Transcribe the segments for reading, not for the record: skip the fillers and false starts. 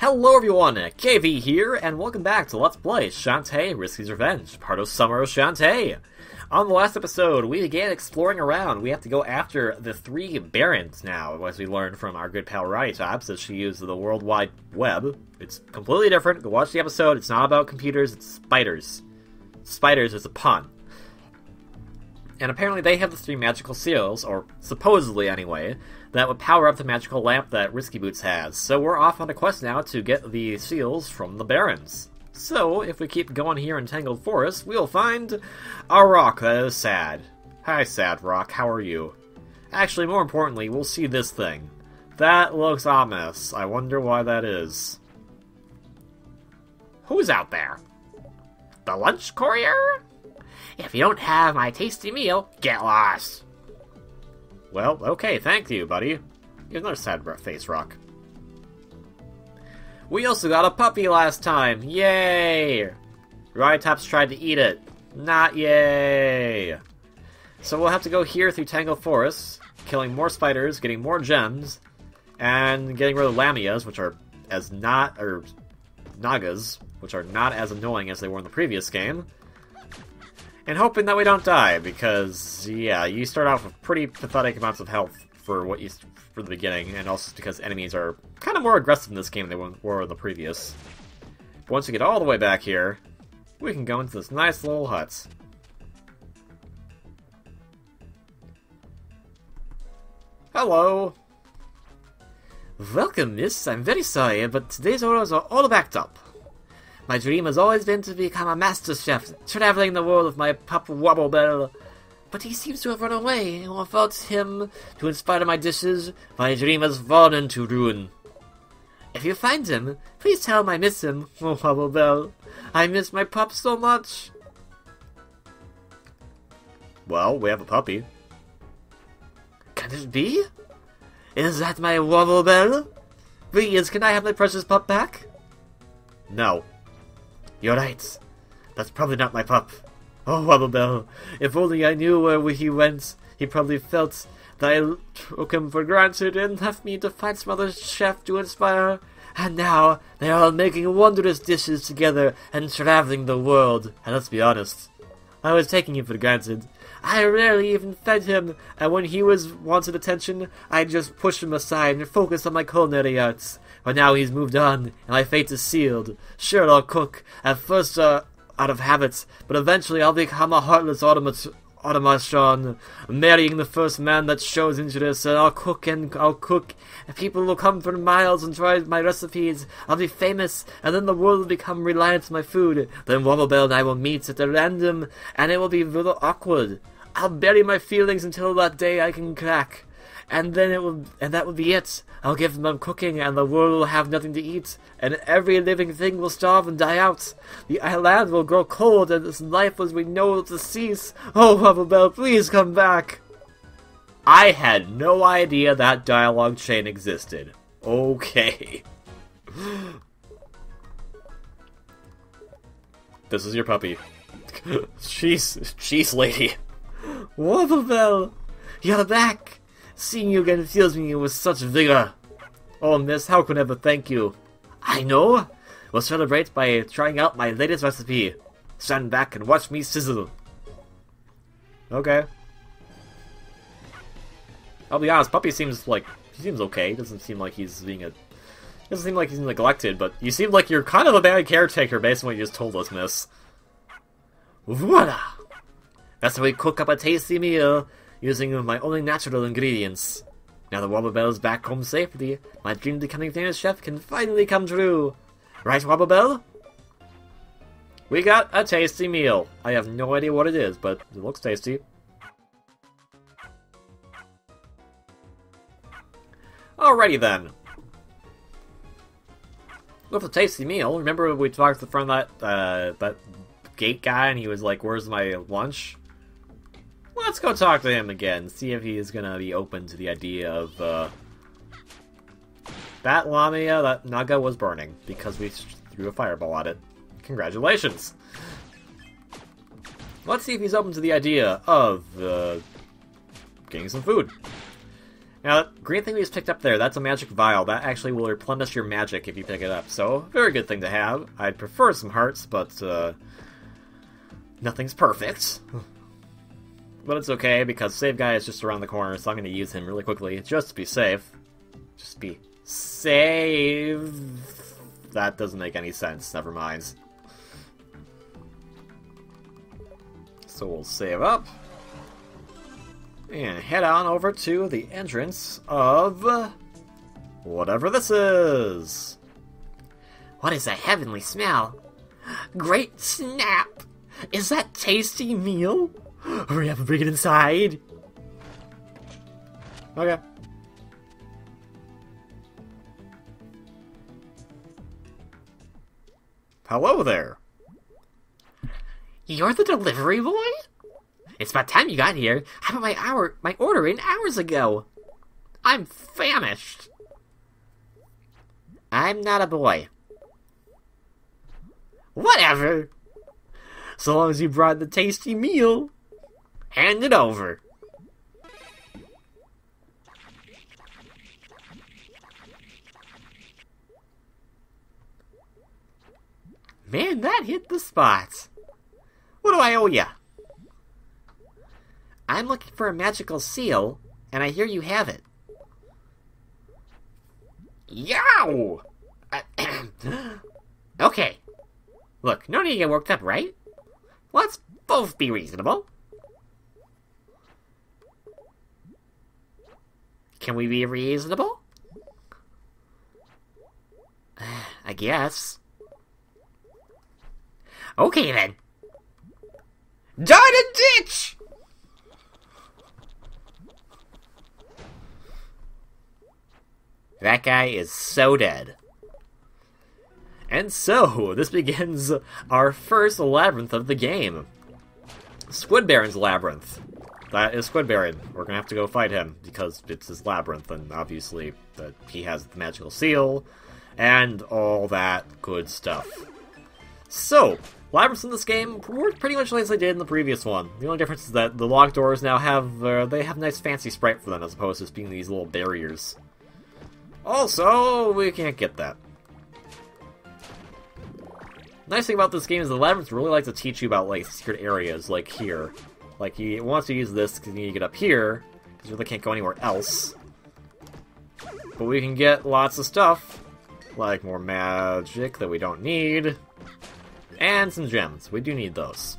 Hello everyone, KV here, and welcome back to Let's Play Shantae Risky's Revenge, part of Summer of Shantae. On the last episode, we began exploring around. We have to go after the 3 Barons now, as we learned from our good pal Rotitops that she used the World Wide Web. It's completely different. Go watch the episode. It's not about computers, it's spiders. Spiders is a pun. And apparently they have the 3 magical seals, or supposedly anyway, that would power up the magical lamp that Risky Boots has. So we're off on a quest now to get the seals from the Barons. So, if we keep going here in Tangled Forest, we'll find a rock that is sad. Hi, sad rock, how are you? Actually, more importantly, we'll see this thing. That looks ominous. I wonder why that is. Who's out there? The lunch courier? If you don't have my tasty meal, get lost. Well, okay, thank you, buddy. Here's another sad face rock. We also got a puppy last time. Yay! Rotitops tried to eat it. Not yay! So we'll have to go here through Tangled Forest, killing more spiders, getting more gems, and getting rid of Lamias, which are Nagas, which are not as annoying as they were in the previous game. And hoping that we don't die, because, yeah, you start off with pretty pathetic amounts of health for the beginning, and also because enemies are kind of more aggressive in this game than they were in the previous. But once we get all the way back here, we can go into this nice little hut. Hello! Welcome, miss. I'm very sorry, but today's orders are all backed up. My dream has always been to become a master chef, traveling the world with my pup Wobblebell. But he seems to have run away, and without him to inspire my dishes, my dream has fallen into ruin. If you find him, please tell him I miss him. Oh, Wobblebell, I miss my pup so much. Well, we have a puppy. Can it be? Is that my Wobblebell? Please, can I have my precious pup back? No. You're right. That's probably not my pup. Oh, Wobblebell, if only I knew where he went. He probably felt that I took him for granted and left me to find some other chef to inspire. And now, they are all making wondrous dishes together and traveling the world. And let's be honest, I was taking him for granted. I rarely even fed him, and when he wanted attention, I just pushed him aside and focused on my culinary arts. But now he's moved on, and my fate is sealed. Sure, I'll cook, at first out of habit, but eventually I'll become a heartless automation, marrying the first man that shows interest, and I'll cook, and people will come for miles and try my recipes. I'll be famous, and then the world will become reliant on my food. Then Wobblebell and I will meet at a random, and it will be a little awkward. I'll bury my feelings until that day I can crack. And then that will be it. I'll give them up cooking, and the world will have nothing to eat, and every living thing will starve and die out. The land will grow cold, and this life as we know will cease. Oh, Wobblebell, please come back. I had no idea that dialogue chain existed. Okay. This is your puppy. Jeez, lady. Wobblebell, you're back. Seeing you again fills me with such vigor. Oh, miss, how can I ever thank you? I know. We'll celebrate by trying out my latest recipe. Stand back and watch me sizzle. Okay. I'll be honest, puppy seems okay. Doesn't seem like he's neglected, but you seem like you're kind of a bad caretaker based on what you just told us, miss. Voila! That's how we cook up a tasty meal, using my only natural ingredients. Now that Wobblebell is back home safely, my dream of becoming famous chef can finally come true. Right, Wobblebell? We got a tasty meal. I have no idea what it is, but it looks tasty. Alrighty then. With a tasty meal, remember we talked from that gate guy and he was like, "Where's my lunch?" Let's go talk to him again, see if he is gonna be open to the idea of, that Lamia, that Naga was burning, because we threw a fireball at it. Congratulations! Let's see if he's open to the idea of, getting some food. Now, that green thing we just picked up there, that's a magic vial. That actually will replenish your magic if you pick it up. So, very good thing to have. I'd prefer some hearts, but nothing's perfect. But it's okay, because Save Guy is just around the corner, so I'm going to use him really quickly, just to be safe. Just be safe. That doesn't make any sense, never mind. So we'll save up. And head on over to the entrance of whatever this is. What is that heavenly smell? Great snap! Is that tasty meal? Hurry up and bring it inside. Okay. Hello there. You're the delivery boy? It's about time you got here. I put my order in hours ago. I'm famished. I'm not a boy. Whatever. So long as you brought the tasty meal, hand it over. Man, that hit the spot. What do I owe ya? I'm looking for a magical seal, and I hear you have it. Yow! Okay. Look, no need to get worked up, right? Let's both be reasonable. Can we be reasonable? I guess. Okay, then. Dine'n'Ditch! That guy is so dead. And so, this begins our first labyrinth of the game. Squid Baron's labyrinth. That is Squid Baron. We're gonna have to go fight him, because it's his labyrinth, and obviously that he has the magical seal, and all that good stuff. So, labyrinths in this game work pretty much like they did in the previous one. The only difference is that the locked doors now have, they have nice fancy sprite for them, as opposed to just being these little barriers. Also, we can't get that. Nice thing about this game is the labyrinths really like to teach you about, like, secret areas, like here. Like, he wants to use this because you need to get up here, because you really can't go anywhere else. But we can get lots of stuff, like more magic that we don't need, and some gems. We do need those.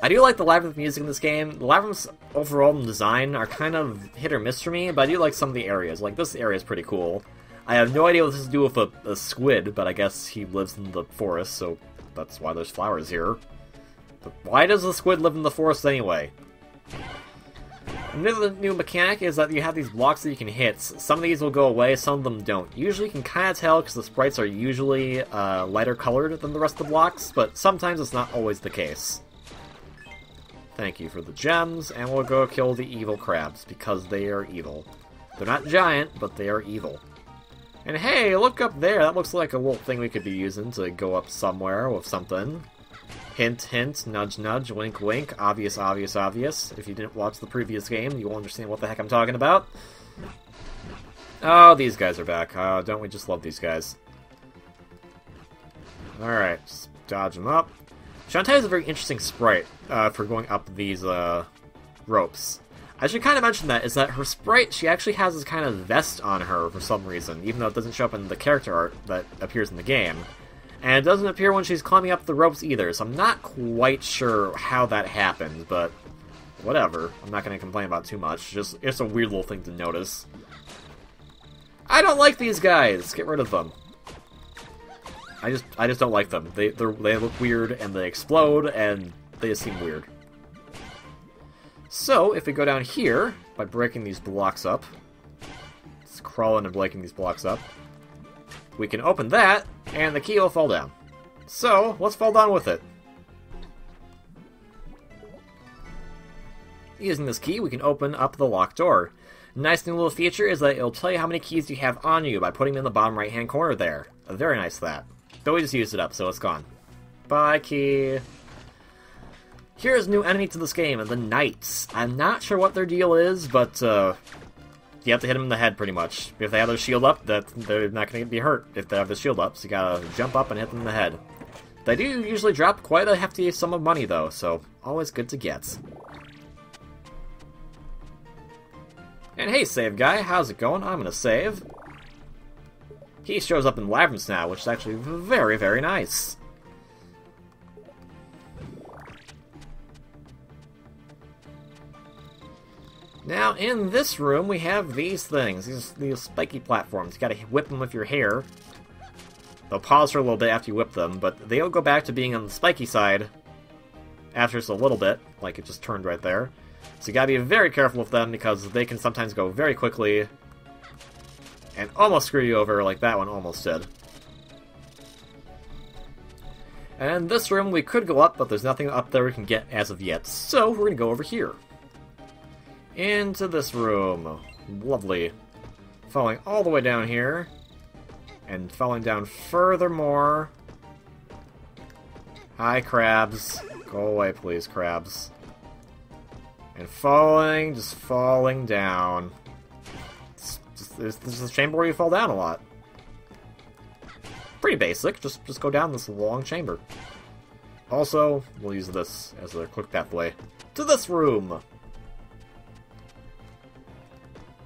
I do like the labyrinth music in this game. The labyrinths overall in design are kind of hit or miss for me, but I do like some of the areas. Like, this area is pretty cool. I have no idea what this has to do with a squid, but I guess he lives in the forest, so that's why there's flowers here. But why does the squid live in the forest anyway? Another new mechanic is that you have these blocks that you can hit. Some of these will go away, some of them don't. Usually you can kind of tell because the sprites are usually lighter colored than the rest of the blocks, but sometimes it's not always the case. Thank you for the gems, and we'll go kill the evil crabs, because they are evil. They're not giant, but they are evil. And hey, look up there, that looks like a little thing we could be using to go up somewhere with something. Hint, hint, nudge, nudge, wink, wink, obvious, obvious, obvious. If you didn't watch the previous game, you will understand what the heck I'm talking about. Oh, these guys are back. Don't we just love these guys? Alright, just dodge them up. Shantae is a very interesting sprite for going up these ropes. I should kind of mention that, is that her sprite, she actually has this kind of vest on her for some reason, even though it doesn't show up in the character art that appears in the game. And it doesn't appear when she's climbing up the ropes either, so I'm not quite sure how that happened, but whatever. I'm not going to complain about it too much, just it's a weird little thing to notice. I don't like these guys! Get rid of them. I just don't like them. They look weird, and they explode, and they just seem weird. So, if we go down here, by breaking these blocks up, just crawling and breaking these blocks up, we can open that, and the key will fall down. So, let's fall down with it. Using this key, we can open up the locked door. Nice new little feature is that it'll tell you how many keys you have on you by putting them in the bottom right-hand corner there. Very nice that. Though we just used it up, so it's gone. Bye, key. Here's a new enemy to this game, the Knights. I'm not sure what their deal is, but you have to hit them in the head pretty much. If they have their shield up, they're not going to be hurt if they have the shield up, so you gotta jump up and hit them in the head. They do usually drop quite a hefty sum of money though, so always good to get. And hey, save guy, how's it going? I'm gonna save. He shows up in labyrinths now, which is actually very, very nice. Now, in this room, we have these things, these spiky platforms. You gotta whip them with your hair. They'll pause for a little bit after you whip them, but they'll go back to being on the spiky side after just a little bit, like it just turned right there. So you gotta be very careful with them, because they can sometimes go very quickly and almost screw you over, like that one almost did. And this room, we could go up, but there's nothing up there we can get as of yet, so we're gonna go over here. Into this room. Lovely. Falling all the way down here. And falling down furthermore. Hi, crabs. Go away, please, crabs. And falling, just falling down. This is a chamber where you fall down a lot. Pretty basic, just go down this long chamber. Also, we'll use this as a quick pathway to this room.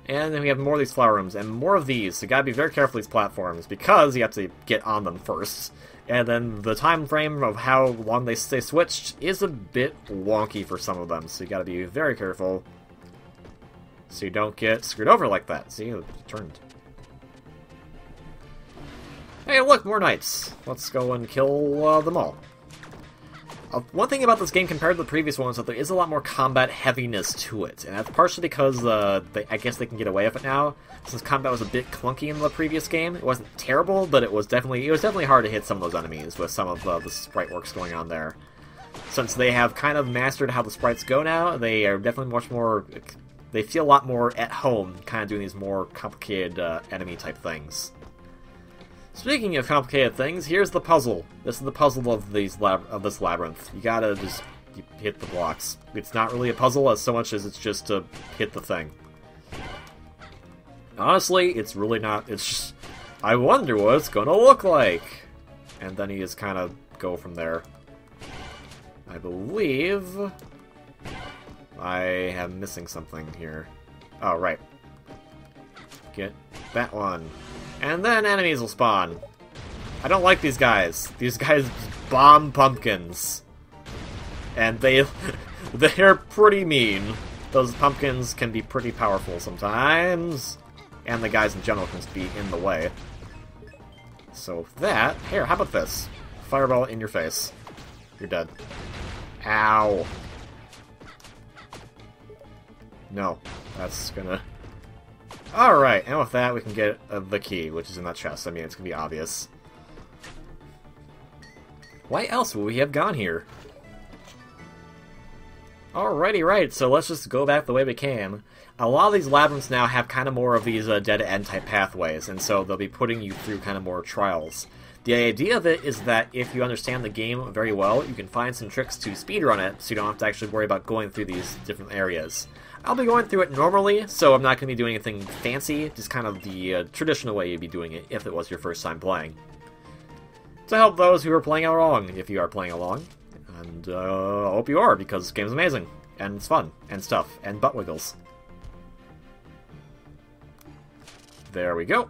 And then we have more of these flower rooms, and more of these, so you gotta be very careful with these platforms, because you have to get on them first. And then the time frame of how long they stay switched is a bit wonky for some of them, so you gotta be very careful, so you don't get screwed over like that. See, it turned. Hey, look, more knights. Let's go and kill them all. One thing about this game compared to the previous one is that there is a lot more combat heaviness to it, and that's partially because I guess they can get away with it now, since combat was a bit clunky in the previous game. It wasn't terrible, but it was definitely hard to hit some of those enemies with some of the sprite works going on there. Since they have kind of mastered how the sprites go now, they are definitely much more. They feel a lot more at home, kind of doing these more complicated enemy type things. Speaking of complicated things, here's the puzzle. This is the puzzle of this labyrinth. You gotta just hit the blocks. It's not really a puzzle as so much as it's just to hit the thing. Honestly, it's really not. It's just, I wonder what it's gonna look like. And then you just kind of go from there. I believe I am missing something here. Oh, right. Get that one. And then enemies will spawn. I don't like these guys. These guys bomb pumpkins. And they're pretty mean. Those pumpkins can be pretty powerful sometimes. And the guys in general can be in the way. So that... Here, how about this? Fireball in your face. You're dead. Ow. No. That's gonna... Alright, and with that we can get the key, which is in that chest. I mean, it's gonna be obvious. Why else would we have gone here? Alrighty, right, so let's just go back the way we came. A lot of these labyrinths now have kind of more of these dead-end type pathways, and so they'll be putting you through kind of more trials. The idea of it is that if you understand the game very well, you can find some tricks to speedrun it, so you don't have to actually worry about going through these different areas. I'll be going through it normally, so I'm not going to be doing anything fancy, just kind of the traditional way you'd be doing it if it was your first time playing. To help those who are playing along, if you are playing along. And I hope you are, because this game's amazing, and it's fun, and stuff, and butt wiggles. There we go.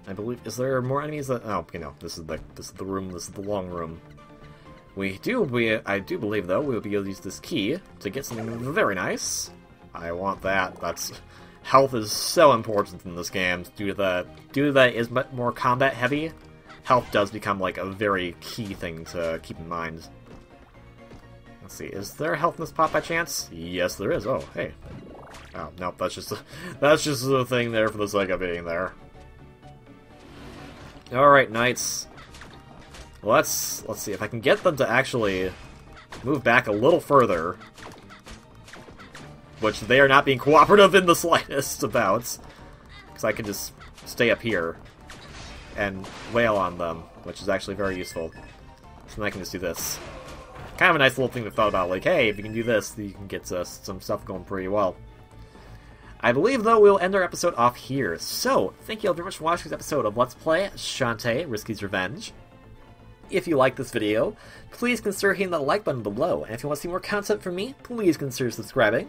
I believe, is there more enemies that, oh, you know, this is the room, this is the long room. I do believe, though, we'll be able to use this key to get something very nice. I want that. Health is so important in this game. Due to that is much more combat heavy, health does become, like, a very key thing to keep in mind. Let's see, is there a health in this pot by chance? Yes, there is. Oh, hey. Oh, nope, that's just a thing there for the sake of being there. Alright, knights. Let's see if I can get them to actually move back a little further. Which they are not being cooperative in the slightest about. Because I can just stay up here and wail on them. which is actually very useful. So then I can just do this. Kind of a nice little thing to thought about, like, hey, if you can do this, then you can get some stuff going pretty well. I believe, though, we'll end our episode off here. So, thank you all very much for watching this episode of Let's Play Shantae, Risky's Revenge. If you like this video, please consider hitting the like button below, and if you want to see more content from me, please consider subscribing.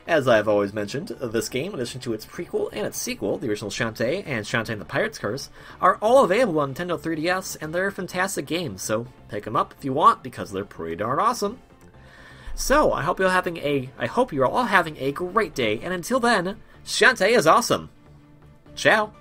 As I've always mentioned, this game, in addition to its prequel and its sequel, the original Shantae and Shantae and the Pirate's Curse, are all available on Nintendo 3DS, and they're fantastic games, so pick them up if you want, because they're pretty darn awesome. So, I hope you're all having a great day, and until then, Shantae is awesome! Ciao!